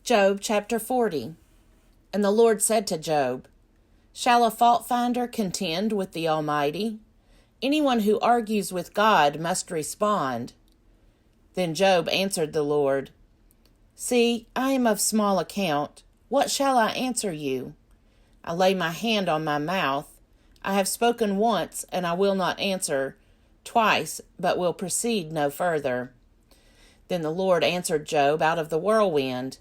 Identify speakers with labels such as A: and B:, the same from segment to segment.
A: Job chapter 40. And the Lord said to Job, Shall a fault finder contend with the Almighty? Anyone who argues with God must respond. Then Job answered the Lord, See, I am of small account. What shall I answer you? I lay my hand on my mouth. I have spoken once, and I will not answer, twice, but will proceed no further. Then the Lord answered Job out of the whirlwind,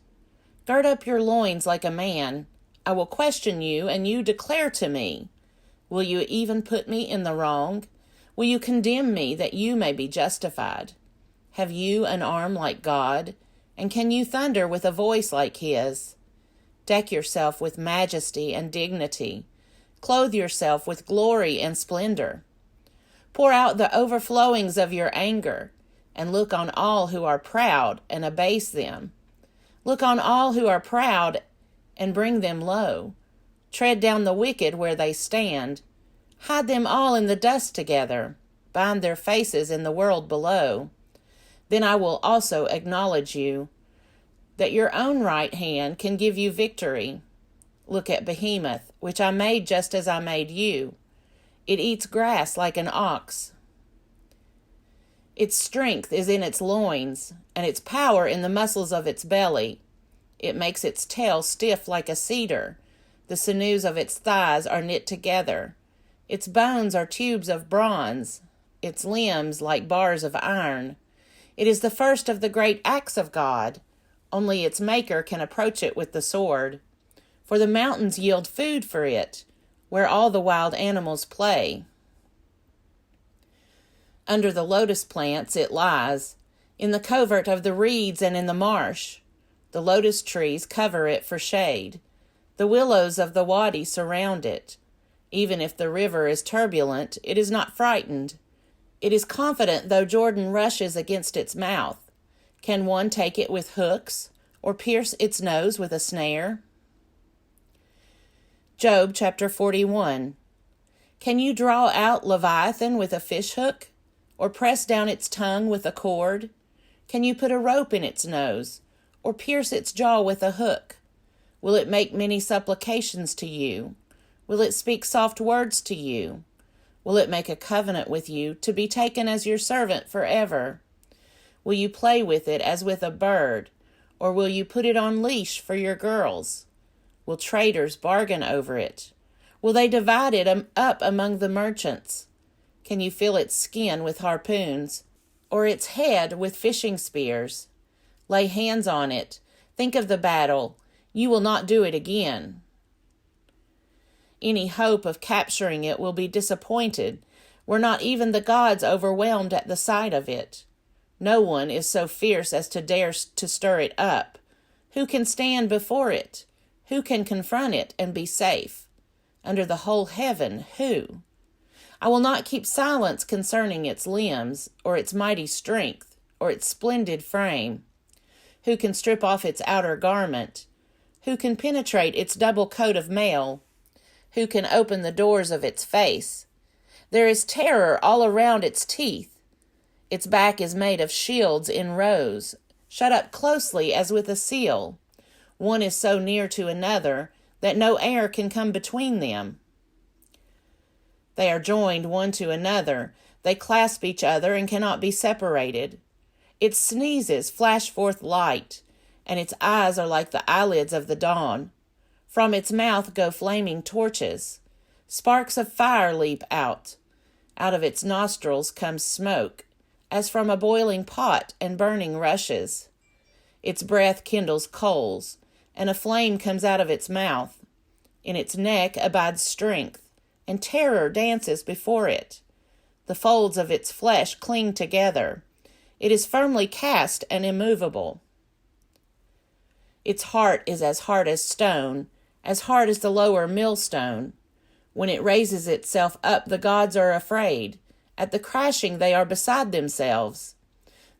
A: Gird up your loins like a man. I will question you, and you declare to me. Will you even put me in the wrong? Will you condemn me that you may be justified? Have you an arm like God? And can you thunder with a voice like his? Deck yourself with majesty and dignity. Clothe yourself with glory and splendor. Pour out the overflowings of your anger, and look on all who are proud and abase them. Look on all who are proud and bring them low. Tread down the wicked where they stand. Hide them all in the dust together. Bind their faces in the world below. Then I will also acknowledge you, that your own right hand can give you victory. Look at Behemoth, which I made just as I made you. It eats grass like an ox. Its strength is in its loins, and its power in the muscles of its belly. It makes its tail stiff like a cedar. The sinews of its thighs are knit together. Its bones are tubes of bronze, its limbs like bars of iron. It is the first of the great acts of God. Only its maker can approach it with the sword. For the mountains yield food for it, where all the wild animals play. Under the lotus plants it lies, in the covert of the reeds and in the marsh. The lotus trees cover it for shade. The willows of the wadi surround it. Even if the river is turbulent, it is not frightened. It is confident though Jordan rushes against its mouth. Can one take it with hooks, or pierce its nose with a snare? Job chapter 41. Can you draw out Leviathan with a fishhook, or press down its tongue with a cord? Can you put a rope in its nose, or pierce its jaw with a hook? Will it make many supplications to you? Will it speak soft words to you? Will it make a covenant with you to be taken as your servant forever? Will you play with it as with a bird, or will you put it on leash for your girls? Will traders bargain over it? Will they divide it up among the merchants? Can you fill its skin with harpoons, or its head with fishing spears? Lay hands on it. Think of the battle. You will not do it again. Any hope of capturing it will be disappointed, were not even the gods overwhelmed at the sight of it. No one is so fierce as to dare to stir it up. Who can stand before it? Who can confront it and be safe? Under the whole heaven, who? I will not keep silence concerning its limbs, or its mighty strength, or its splendid frame. Who can strip off its outer garment? Who can penetrate its double coat of mail? Who can open the doors of its face? There is terror all around its teeth. Its back is made of shields in rows, shut up closely as with a seal. One is so near to another that no air can come between them. They are joined one to another. They clasp each other and cannot be separated. Its sneezes flash forth light, and its eyes are like the eyelids of the dawn. From its mouth go flaming torches. Sparks of fire leap out. Out of its nostrils comes smoke, as from a boiling pot and burning rushes. Its breath kindles coals, and a flame comes out of its mouth. In its neck abides strength, and terror dances before it. The folds of its flesh cling together. It is firmly cast and immovable. Its heart is as hard as the lower millstone. When it raises itself up, the gods are afraid. At the crashing, they are beside themselves.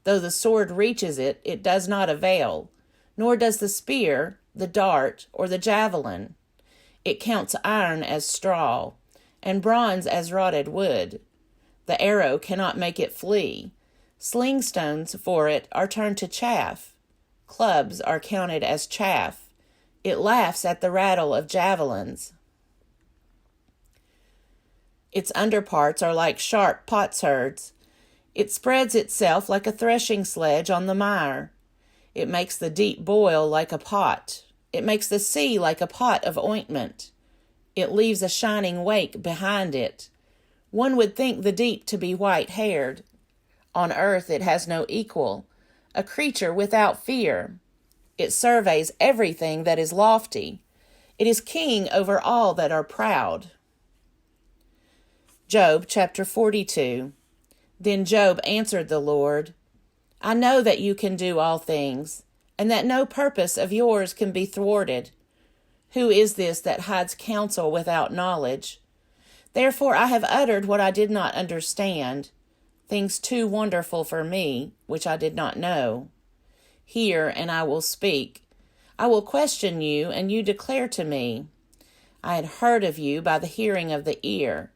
A: Though the sword reaches it, it does not avail, nor does the spear, the dart, or the javelin. It counts iron as straw, and bronze as rotted wood. The arrow cannot make it flee. Sling stones for it are turned to chaff. clubs are counted as chaff. It laughs at the rattle of javelins. Its underparts are like sharp potsherds. It spreads itself like a threshing sledge on the mire. It makes the deep boil like a pot. It makes the sea like a pot of ointment. It leaves a shining wake behind it. One would think the deep to be white-haired. On earth it has no equal, a creature without fear. It surveys everything that is lofty. It is king over all that are proud. Job chapter 42. Then Job answered the Lord, I know that you can do all things, and that no purpose of yours can be thwarted. Who is this that hides counsel without knowledge? Therefore I have uttered what I did not understand, things too wonderful for me, which I did not know. Hear, and I will speak. I will question you, and you declare to me. I had heard of you by the hearing of the ear,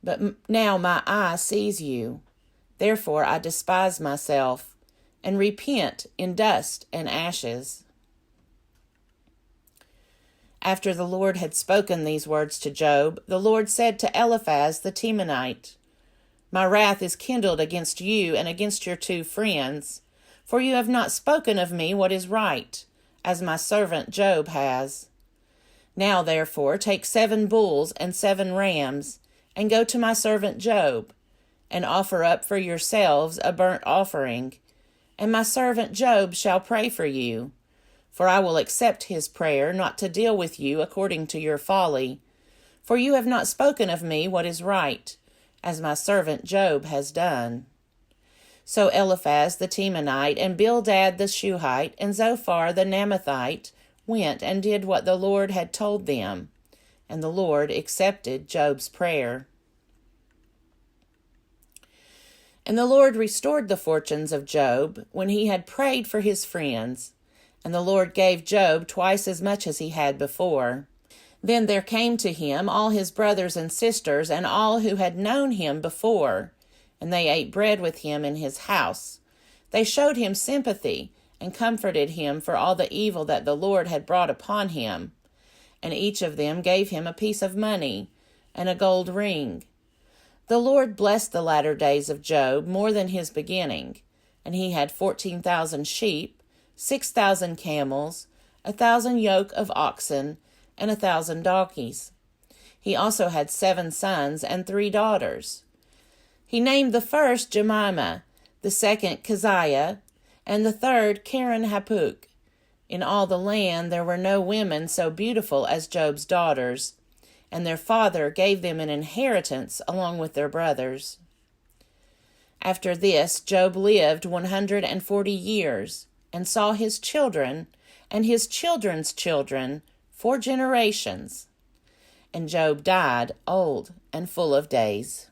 A: but now my eye sees you. Therefore I despise myself, and repent in dust and ashes. After the Lord had spoken these words to Job, the Lord said to Eliphaz the Temanite, My wrath is kindled against you and against your 2 friends, for you have not spoken of me what is right, as my servant Job has. Now therefore take 7 bulls and 7 rams, and go to my servant Job, and offer up for yourselves a burnt offering, and my servant Job shall pray for you. For I will accept his prayer not to deal with you according to your folly, for you have not spoken of me what is right, as my servant Job has done. So Eliphaz the Temanite and Bildad the Shuhite and Zophar the Naamathite went and did what the Lord had told them, and the Lord accepted Job's prayer. And the Lord restored the fortunes of Job when he had prayed for his friends, and the Lord gave Job twice as much as he had before. Then there came to him all his brothers and sisters and all who had known him before, and they ate bread with him in his house. They showed him sympathy and comforted him for all the evil that the Lord had brought upon him. And each of them gave him a piece of money and a gold ring. The Lord blessed the latter days of Job more than his beginning, and he had 14,000 sheep, 6,000 camels, 1,000 yoke of oxen, and 1,000 donkeys. He also had 7 sons and 3 daughters. He named the first Jemimah, the second Keziah, and the third Keren-Happuch. In all the land there were no women so beautiful as Job's daughters, and their father gave them an inheritance along with their brothers. After this Job lived 140 years, and saw his children and his children's children 4 generations. And Job died old and full of days.